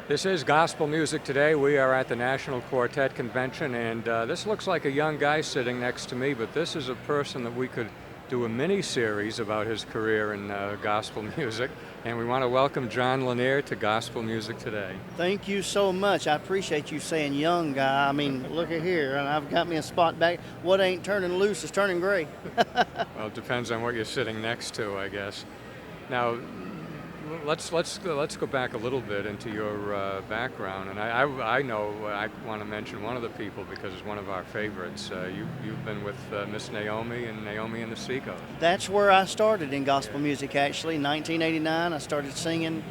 This is Gospel Music Today. We are at the National Quartet Convention, and this looks like a young guy sitting next to me, but this is a person that we could do a mini-series about his career in gospel music, and we want to welcome John Lanier to Gospel Music Today. Thank you so much. I appreciate you saying young guy. I mean, look at here, and I've got me a spot back. What ain't turning loose is turning gray. Well, it depends on what you're sitting next to, I guess. Now, let's go back a little bit into your background, and I know I want to mention one of the people because it's one of our favorites. You've been with Miss Naomi and Naomi and the Seagulls. That's where I started in gospel music, actually. In 1989, I started singing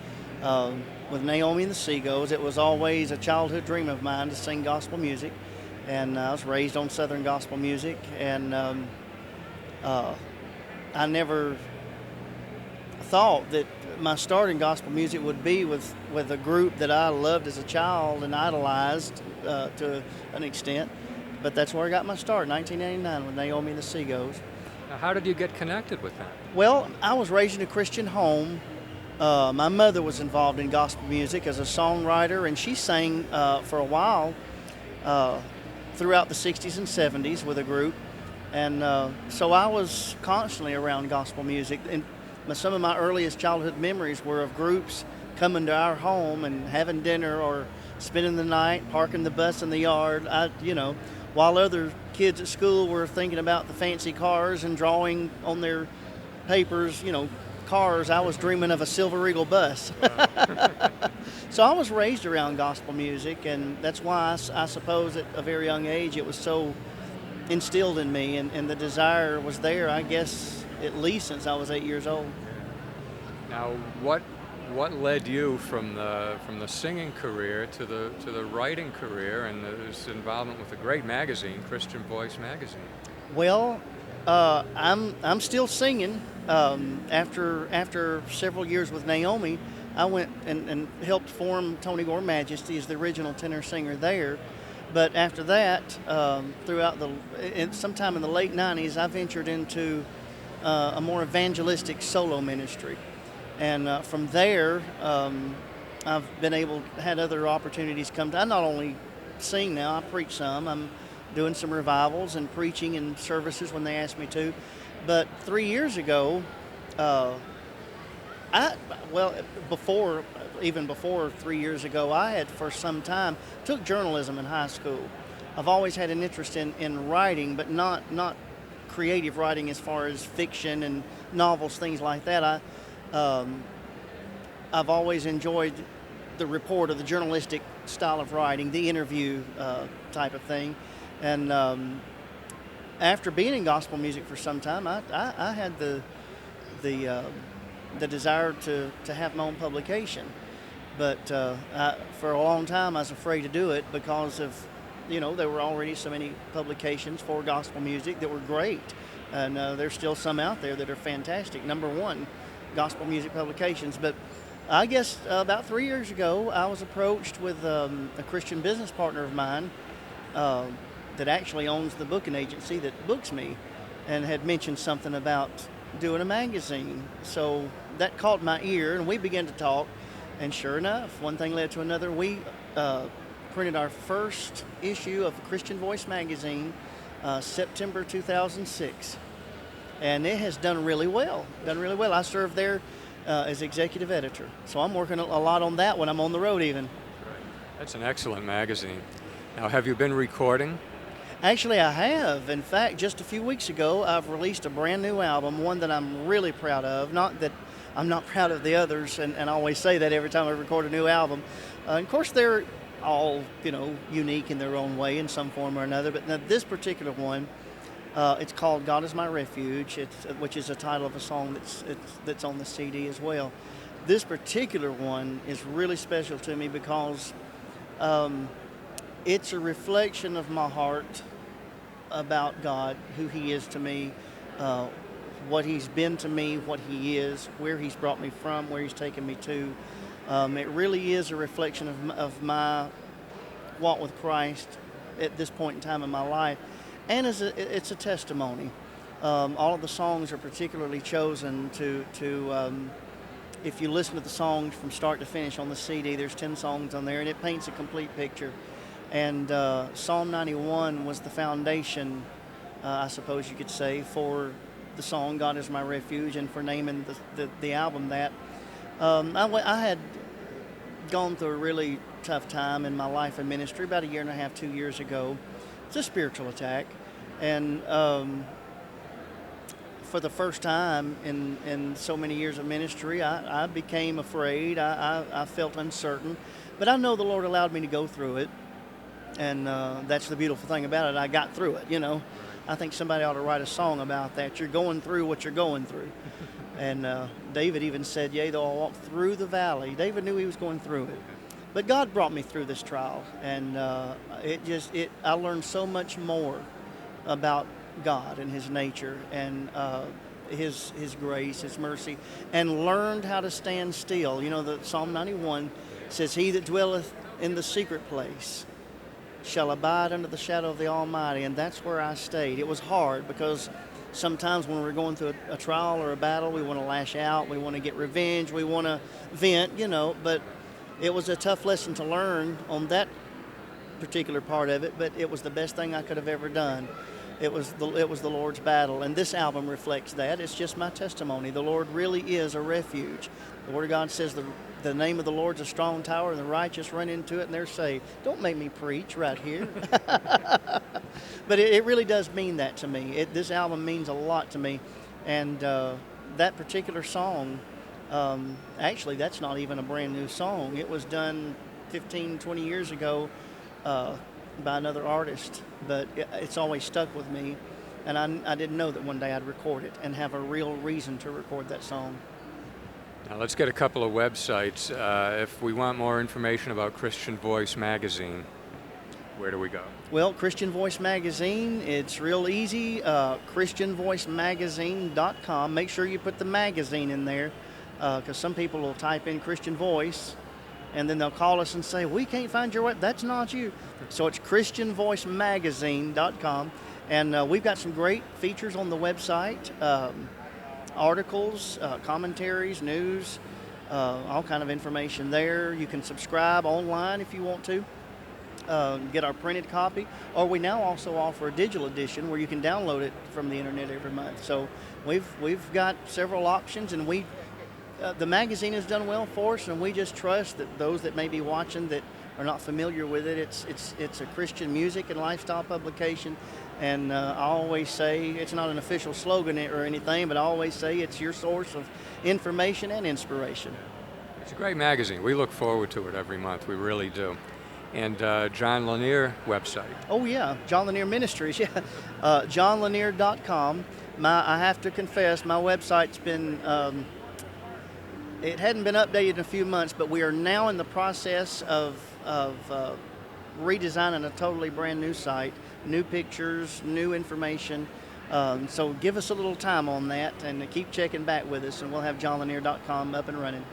with Naomi and the Seagulls. It was always a childhood dream of mine to sing gospel music, and I was raised on Southern gospel music, and I never thought that my start in gospel music would be with a group that I loved as a child and idolized to an extent. But that's where I got my start, 1989, with Naomi and the Seagulls. Now, how did you get connected with that? Well, I was raised in a Christian home. My mother was involved in gospel music as a songwriter, and she sang for a while throughout the 60s and 70s with a group. And so I was constantly around gospel music. And some of my earliest childhood memories were of groups coming to our home and having dinner or spending the night, parking the bus in the yard. While other kids at school were thinking about the fancy cars and drawing on their papers, cars, I was dreaming of a Silver Eagle bus. So I was raised around gospel music, and that's why I suppose at a very young age it was so instilled in me, and the desire was there, I guess, at least since I was 8 years old. Now, what led you from the singing career to the writing career and this involvement with a great magazine, Christian Voice magazine? Well, I'm still singing. After several years with Naomi, I went and helped form Tony Gore Majesty as the original tenor singer there. But after that, sometime in the late 90s, I ventured into a more evangelistic solo ministry. And from there, I've had other opportunities come to. I not only sing now, I preach some. I'm doing some revivals and preaching in services when they ask me to. But 3 years ago, before 3 years ago, I had for some time took journalism in high school. I've always had an interest in writing, but not creative writing as far as fiction and novels, things like that. I've always enjoyed the report of the journalistic style of writing, the interview type of thing. And after being in gospel music for some time, I had the desire to have my own publication. But for a long time, I was afraid to do it because of, there were already so many publications for gospel music that were great. And there's still some out there that are fantastic. Number one, gospel music publications. But I guess about 3 years ago, I was approached with a Christian business partner of mine that actually owns the booking agency that books me, and had mentioned something about doing a magazine. So that caught my ear, and we began to talk. And sure enough, one thing led to another. We printed our first issue of Christian Voice magazine September 2006. And it has done really well. I serve there as executive editor. So I'm working a lot on that when I'm on the road even. Right. That's an excellent magazine. Now, have you been recording? Actually, I have. In fact, just a few weeks ago, I've released a brand new album, one that I'm really proud of. Not that I'm not proud of the others, and I always say that every time I record a new album. Of course, they're all, unique in their own way in some form or another. But now this particular one, it's called God Is My Refuge, which is the title of a song that's on the CD as well. This particular one is really special to me because it's a reflection of my heart about God, who He is to me, what He's been to me, what He is, where He's brought me from, where He's taken me to. It really is a reflection of my walk with Christ at this point in time in my life. And it's a testimony. All of the songs are particularly chosen to if you listen to the songs from start to finish on the CD, there's 10 songs on there, and it paints a complete picture. And Psalm 91 was the foundation, I suppose you could say, for the song "God Is My Refuge" and for naming the album that. I had gone through a really tough time in my life and ministry about a year and a half, 2 years ago. It's a spiritual attack, and for the first time in so many years of ministry, I became afraid. I felt uncertain, but I know the Lord allowed me to go through it, and that's the beautiful thing about it. I got through it, you know. I think somebody ought to write a song about that. You're going through what you're going through. And David even said, "Yea, though I walk through the valley." David knew he was going through it. But God brought me through this trial, and I learned so much more about God and His nature and His grace, His mercy, and learned how to stand still. You know, the Psalm 91 says, "He that dwelleth in the secret place shall abide under the shadow of the Almighty," and that's where I stayed. It was hard because sometimes when we're going through a trial or a battle, we want to lash out, we want to get revenge, we want to vent, you know, but it was a tough lesson to learn on that particular part of it, but it was the best thing I could have ever done. It was the Lord's battle, and this album reflects that. It's just my testimony. The Lord really is a refuge. The Word of God says the name of the Lord's a strong tower, and the righteous run into it, and they're saved. Don't make me preach right here. But it really does mean that to me. This album means a lot to me, and that particular song, actually, that's not even a brand new song. It was done 15, 20 years ago by another artist, but it's always stuck with me, and I didn't know that one day I'd record it and have a real reason to record that song. Now let's get a couple of websites. If we want more information about Christian Voice Magazine, where do we go? Well, Christian Voice Magazine, it's real easy, christianvoicemagazine.com. Make sure you put the magazine in there, because some people will type in Christian Voice, and then they'll call us and say, "We can't find your web." That's not you. So it's christianvoicemagazine.com, and we've got some great features on the website, articles, commentaries, news, all kind of information there. You can subscribe online if you want to. Get our printed copy, or we now also offer a digital edition where you can download it from the internet every month. So we've got several options, and the magazine has done well for us, and we just trust that those that may be watching that are not familiar with it, it's a Christian music and lifestyle publication, and I always say it's not an official slogan or anything, but I always say it's your source of information and inspiration. It's a great magazine. We look forward to it every month. We really do. And John Lanier website. Oh yeah, John Lanier Ministries. Yeah, johnlanier.com. I have to confess, my website's been it hadn't been updated in a few months, but we are now in the process of redesigning a totally brand new site, new pictures, new information. So give us a little time on that, and keep checking back with us, and we'll have johnlanier.com up and running.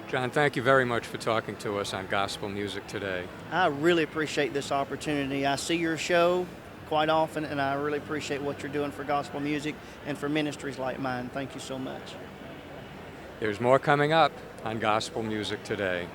John, thank you very much for talking to us on Gospel Music Today. I really appreciate this opportunity. I see your show quite often, and I really appreciate what you're doing for gospel music and for ministries like mine. Thank you so much. There's more coming up on Gospel Music Today.